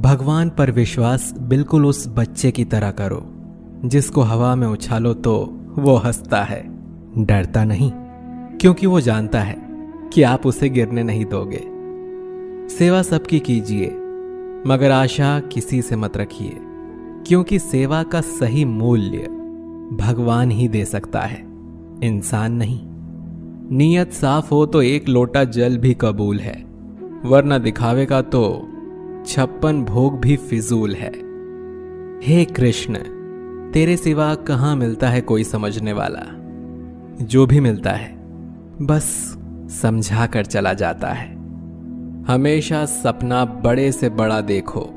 भगवान पर विश्वास बिल्कुल उस बच्चे की तरह करो जिसको हवा में उछालो तो वो हंसता है, डरता नहीं, क्योंकि वो जानता है कि आप उसे गिरने नहीं दोगे। सेवा सबकी कीजिए, मगर आशा किसी से मत रखिए, क्योंकि सेवा का सही मूल्य भगवान ही दे सकता है, इंसान नहीं। नीयत साफ हो तो एक लोटा जल भी कबूल है, वरना दिखावे का तो 56 भोग भी फिजूल है। हे कृष्ण, तेरे सिवा कहाँ मिलता है कोई समझने वाला। जो भी मिलता है बस समझा कर चला जाता है। हमेशा सपना बड़े से बड़ा देखो,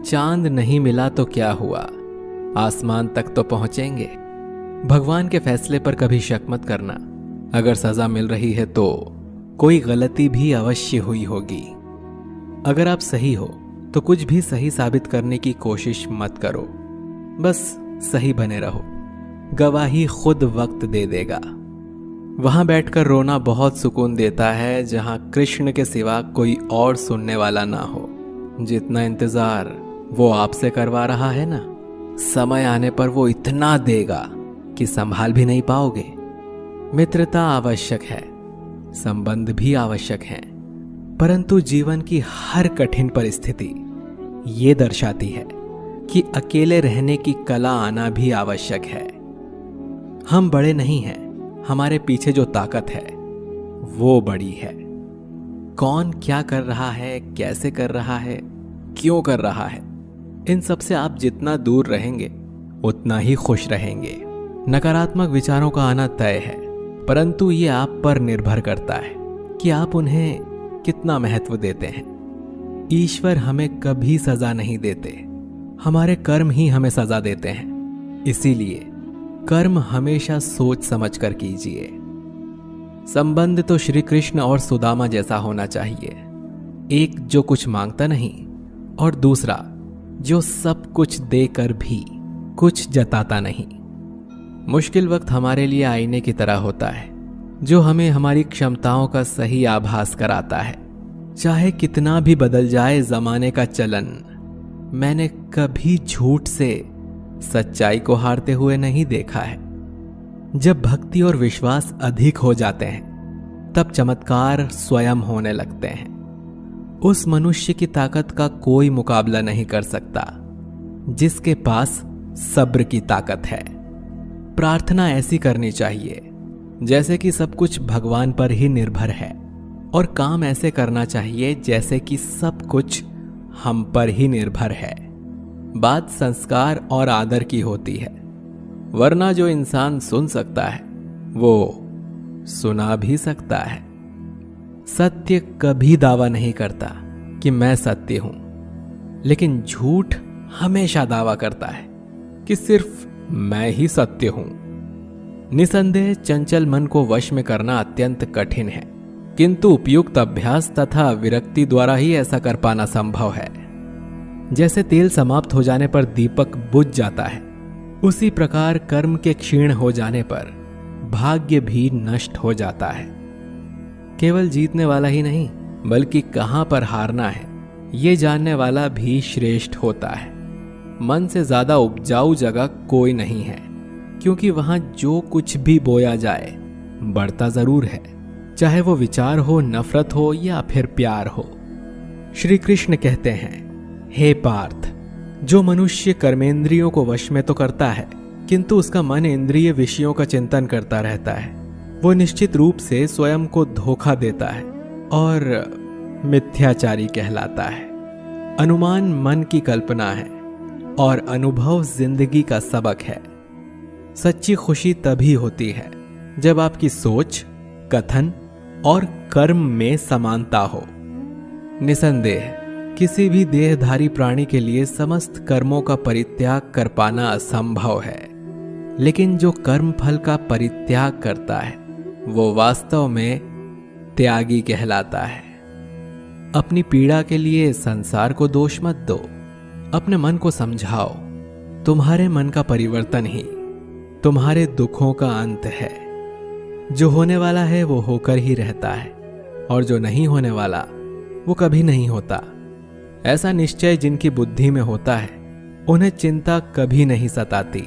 चांद नहीं मिला तो क्या हुआ, आसमान तक तो पहुंचेंगे। भगवान के फैसले पर कभी शक मत करना, अगर सजा मिल रही है तो कोई गलती भी अवश्य हुई होगी। अगर आप सही हो तो कुछ भी सही साबित करने की कोशिश मत करो, बस सही बने रहो, गवाही खुद वक्त दे देगा। वहां बैठकर रोना बहुत सुकून देता है जहां कृष्ण के सिवा कोई और सुनने वाला ना हो। जितना इंतजार वो आपसे करवा रहा है ना, समय आने पर वो इतना देगा कि संभाल भी नहीं पाओगे। मित्रता आवश्यक है, संबंध भी आवश्यक है, परंतु जीवन की हर कठिन परिस्थिति ये दर्शाती है कि अकेले रहने की कला आना भी आवश्यक है। हम बड़े नहीं हैं, हमारे पीछे जो ताकत है वो बड़ी है। कौन क्या कर रहा है, कैसे कर रहा है, क्यों कर रहा है, इन सब से आप जितना दूर रहेंगे उतना ही खुश रहेंगे। नकारात्मक विचारों का आना तय है, परंतु ये आप पर निर्भर करता है कि आप उन्हें कितना महत्व देते हैं। ईश्वर हमें कभी सजा नहीं देते, हमारे कर्म ही हमें सजा देते हैं। इसीलिए कर्म हमेशा सोच समझ कर कीजिए। संबंध तो श्री कृष्ण और सुदामा जैसा होना चाहिए, एक जो कुछ मांगता नहीं और दूसरा जो सब कुछ देकर भी कुछ जताता नहीं। मुश्किल वक्त हमारे लिए आईने की तरह होता है, जो हमें हमारी क्षमताओं का सही आभास कराता है। चाहे कितना भी बदल जाए जमाने का चलन, मैंने कभी झूठ से सच्चाई को हारते हुए नहीं देखा है। जब भक्ति और विश्वास अधिक हो जाते हैं तब चमत्कार स्वयं होने लगते हैं। उस मनुष्य की ताकत का कोई मुकाबला नहीं कर सकता जिसके पास सब्र की ताकत है। प्रार्थना ऐसी करनी चाहिए जैसे कि सब कुछ भगवान पर ही निर्भर है, और काम ऐसे करना चाहिए जैसे कि सब कुछ हम पर ही निर्भर है। बात संस्कार और आदर की होती है, वरना जो इंसान सुन सकता है वो सुना भी सकता है। सत्य कभी दावा नहीं करता कि मैं सत्य हूं, लेकिन झूठ हमेशा दावा करता है कि सिर्फ मैं ही सत्य हूं। निसंदेह चंचल मन को वश में करना अत्यंत कठिन है, किंतु उपयुक्त अभ्यास तथा विरक्ति द्वारा ही ऐसा कर पाना संभव है। जैसे तेल समाप्त हो जाने पर दीपक बुझ जाता है, उसी प्रकार कर्म के क्षीण हो जाने पर भाग्य भी नष्ट हो जाता है। केवल जीतने वाला ही नहीं, बल्कि कहां पर हारना है ये जानने वाला भी श्रेष्ठ होता है। मन से ज्यादा उपजाऊ जगह कोई नहीं है, क्योंकि वहां जो कुछ भी बोया जाए बढ़ता जरूर है, चाहे वो विचार हो, नफरत हो या फिर प्यार हो। श्री कृष्ण कहते हैं, हे पार्थ, जो मनुष्य कर्मेंद्रियों को वश में तो करता है किंतु उसका मन इंद्रिय विषयों का चिंतन करता रहता है, वो निश्चित रूप से स्वयं को धोखा देता है और मिथ्याचारी कहलाता है। अनुमान मन की कल्पना है और अनुभव जिंदगी का सबक है। सच्ची खुशी तभी होती है जब आपकी सोच, कथन और कर्म में समानता हो। निसंदेह किसी भी देहधारी प्राणी के लिए समस्त कर्मों का परित्याग कर पाना असंभव है, लेकिन जो कर्म फल का परित्याग करता है वो वास्तव में त्यागी कहलाता है। अपनी पीड़ा के लिए संसार को दोष मत दो, अपने मन को समझाओ। तुम्हारे मन का परिवर्तन ही तुम्हारे दुखों का अंत है। जो होने वाला है वो होकर ही रहता है, और जो नहीं होने वाला वो कभी नहीं होता। ऐसा निश्चय जिनकी बुद्धि में होता है उन्हें चिंता कभी नहीं सताती।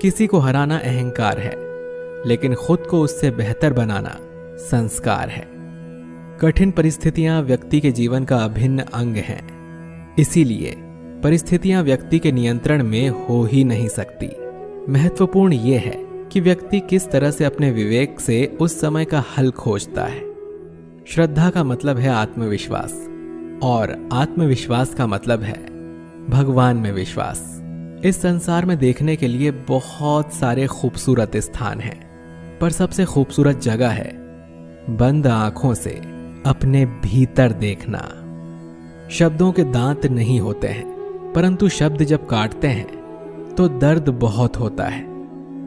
किसी को हराना अहंकार है, लेकिन खुद को उससे बेहतर बनाना संस्कार है। कठिन परिस्थितियां व्यक्ति के जीवन का अभिन्न अंग हैं, इसीलिए परिस्थितियां व्यक्ति के नियंत्रण में हो ही नहीं सकती। महत्वपूर्ण यह है कि व्यक्ति किस तरह से अपने विवेक से उस समय का हल खोजता है। श्रद्धा का मतलब है आत्मविश्वास, और आत्मविश्वास का मतलब है भगवान में विश्वास। इस संसार में देखने के लिए बहुत सारे खूबसूरत स्थान हैं, पर सबसे खूबसूरत जगह है बंद आंखों से अपने भीतर देखना। शब्दों के दांत नहीं होते हैं, परंतु शब्द जब काटते हैं तो दर्द बहुत होता है,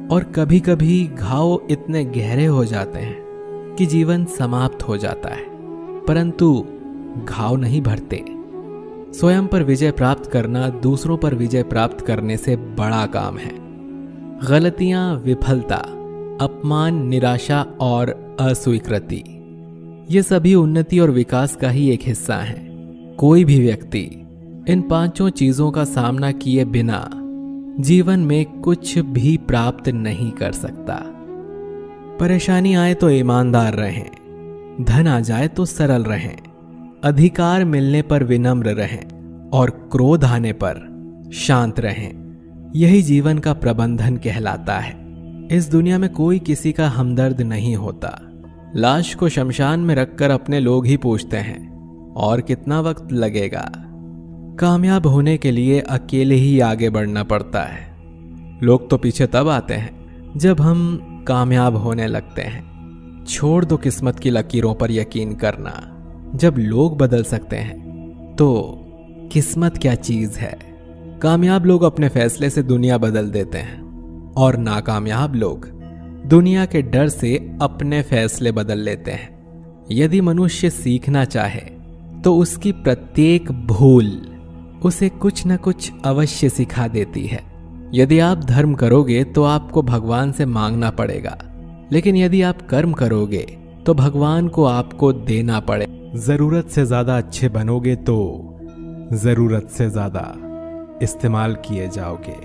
और कभी कभी घाव इतने गहरे हो जाते हैं कि जीवन समाप्त हो जाता है, परंतु घाव नहीं भरते। स्वयं पर विजय प्राप्त करना दूसरों पर विजय प्राप्त करने से बड़ा काम है। गलतियां, विफलता, अपमान, निराशा और अस्वीकृति, ये सभी उन्नति और विकास का ही एक हिस्सा है। कोई भी व्यक्ति इन पांचों चीजों का सामना किए बिना जीवन में कुछ भी प्राप्त नहीं कर सकता। परेशानी आए तो ईमानदार रहें, धन आ जाए तो सरल रहें, अधिकार मिलने पर विनम्र रहें और क्रोध आने पर शांत रहें। यही जीवन का प्रबंधन कहलाता है। इस दुनिया में कोई किसी का हमदर्द नहीं होता। लाश को शमशान में रखकर अपने लोग ही पूछते हैं और कितना वक्त लगेगा। कामयाब होने के लिए अकेले ही आगे बढ़ना पड़ता है। लोग तो पीछे तब आते हैं जब हम कामयाब होने लगते हैं। छोड़ दो किस्मत की लकीरों पर यकीन करना। जब लोग बदल सकते हैं तो किस्मत क्या चीज है। कामयाब लोग अपने फैसले से दुनिया बदल देते हैं, और नाकामयाब लोग दुनिया के डर से अपने फैसले बदल लेते हैं। यदि मनुष्य सीखना चाहे तो उसकी प्रत्येक भूल उसे कुछ न कुछ अवश्य सिखा देती है। यदि आप धर्म करोगे तो आपको भगवान से मांगना पड़ेगा, लेकिन यदि आप कर्म करोगे तो भगवान को आपको देना पड़े। जरूरत से ज्यादा अच्छे बनोगे तो जरूरत से ज्यादा इस्तेमाल किए जाओगे।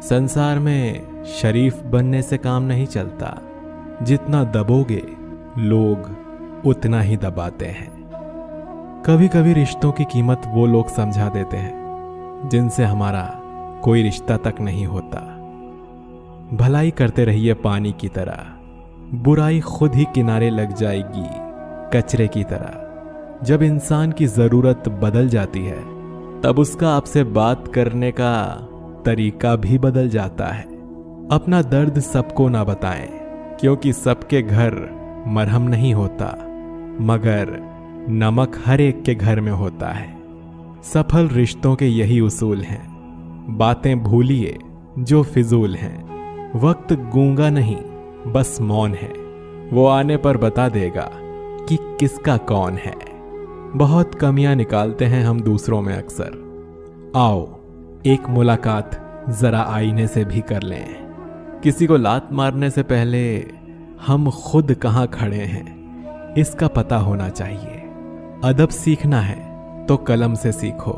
संसार में शरीफ बनने से काम नहीं चलता। जितना दबोगे लोग उतना ही दबाते हैं। कभी कभी रिश्तों की कीमत वो लोग समझा देते हैं जिनसे हमारा कोई रिश्ता तक नहीं होता। भलाई करते रहिए पानी की तरह, बुराई खुद ही किनारे लग जाएगी कचरे की तरह। जब इंसान की जरूरत बदल जाती है तब उसका आपसे बात करने का तरीका भी बदल जाता है। अपना दर्द सबको ना बताएं, क्योंकि सबके घर मरहम नहीं होता, मगर नमक हर एक के घर में होता है। सफल रिश्तों के यही उसूल हैं। बातें भूलिए जो फिजूल हैं। वक्त गूंगा नहीं, बस मौन है। वो आने पर बता देगा कि किसका कौन है। बहुत कमियां निकालते हैं हम दूसरों में अक्सर। आओ एक मुलाकात जरा आईने से भी कर लें। किसी को लात मारने से पहले हम खुद कहां खड़े हैं इसका पता होना चाहिए। अदब सीखना है तो कलम से सीखो।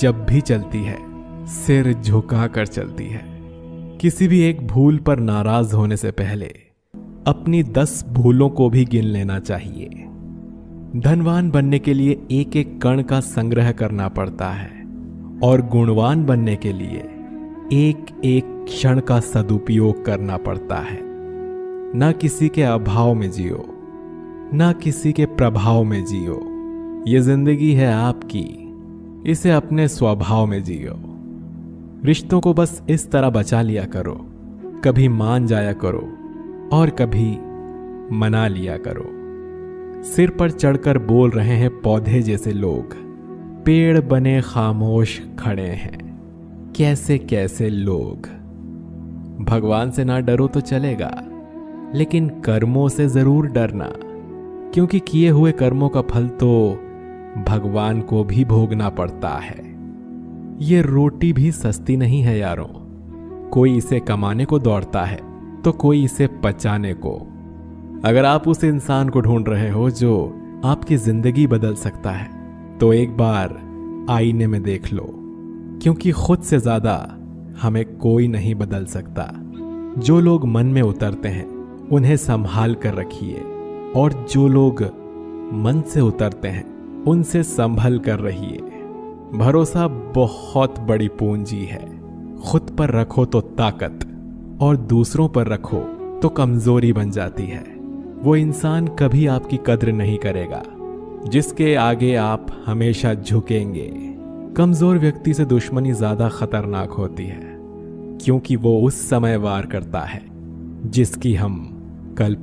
जब भी चलती है सिर झुका कर चलती है। किसी भी एक भूल पर नाराज होने से पहले अपनी 10 भूलों को भी गिन लेना चाहिए। धनवान बनने के लिए एक एक कण का संग्रह करना पड़ता है, और गुणवान बनने के लिए एक एक क्षण का सदुपयोग करना पड़ता है। ना किसी के अभाव में जियो, ना किसी के प्रभाव में जियो। ये जिंदगी है आपकी, इसे अपने स्वभाव में जियो। रिश्तों को बस इस तरह बचा लिया करो, कभी मान जाया करो और कभी मना लिया करो। सिर पर चढ़कर बोल रहे हैं पौधे जैसे लोग, पेड़ बने खामोश खड़े हैं कैसे कैसे लोग। भगवान से ना डरो तो चलेगा, लेकिन कर्मों से जरूर डरना, क्योंकि किए हुए कर्मों का फल तो भगवान को भी भोगना पड़ता है। ये रोटी भी सस्ती नहीं है यारों। कोई इसे कमाने को दौड़ता है तो कोई इसे पचाने को। अगर आप उस इंसान को ढूंढ रहे हो जो आपकी जिंदगी बदल सकता है, तो एक बार आईने में देख लो, क्योंकि खुद से ज्यादा हमें कोई नहीं बदल सकता। जो लोग मन में उतरते हैं उन्हें संभाल कर रखिए, और जो लोग मन से उतरते हैं उनसे संभल कर रहिए। भरोसा बहुत बड़ी पूंजी है। खुद पर रखो तो ताकत, और दूसरों पर रखो तो कमजोरी बन जाती है। वो इंसान कभी आपकी कद्र नहीं करेगा जिसके आगे आप हमेशा झुकेंगे। कमजोर व्यक्ति से दुश्मनी ज्यादा खतरनाक होती है, क्योंकि वो उस समय वार करता है जिसकी हम कल्पना